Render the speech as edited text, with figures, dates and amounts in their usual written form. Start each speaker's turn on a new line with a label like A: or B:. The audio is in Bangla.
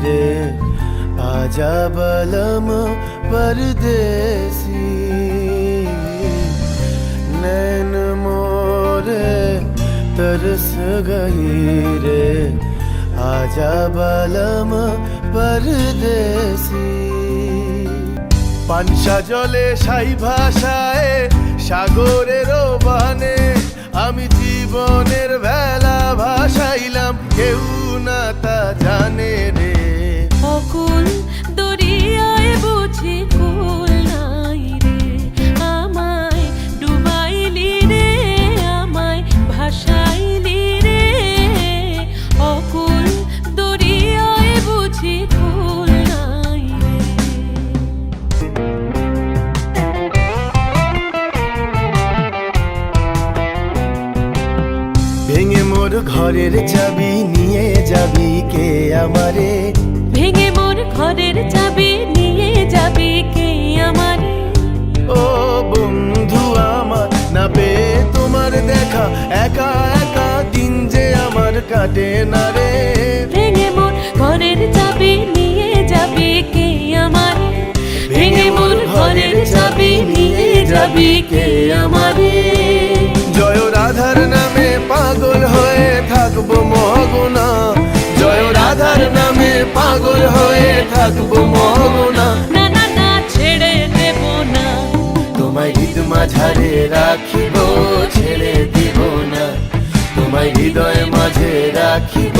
A: रे आजा बलम परदेसी। नैन मोरे तरस गई रे आजा बलम परदेसी। পানসা জলে সাই ভাষায় সাগরের বানে আমি জীবনের ভেলা ভাসাইলাম, কেউ না তা জানে রে।
B: অকুল দরিয়ায় বুঝি কুল নাই রে, আমায় ডুবাইলি রে, আমায় ভাসাইলি রে। অকুল দরিয়ায় বুঝি কুল নাই রে।
A: ভেঙে মোর ঘরের চাবি নিয়ে যাবি কে আমারে,
B: ভেঙে মোর ঘরের চাবি নিয়ে যাবি কে আমারে।
A: ও বন্ধু আমার না পেয়ে তোমার দেখা একা একা দিন যে আমার কাটে না রে।
B: ভেঙে মোর ঘরের চাবি নিয়ে যাবি কে আমারে, ভেঙে মোর ঘরের চাবি নিয়ে যাবি কে আমারে।
A: জয় রাধার নামে পাগল হয়ে থাকবো মগনা, জয় রাধার নামে পাগল হয়ে থাকবো মগনা।
B: না না না ছেড়ে দেব না,
A: তোমায় হৃদ মাঝারে রাখিব ছেড়ে দিব না, তোমায় হৃদয় মাঝে রাখিব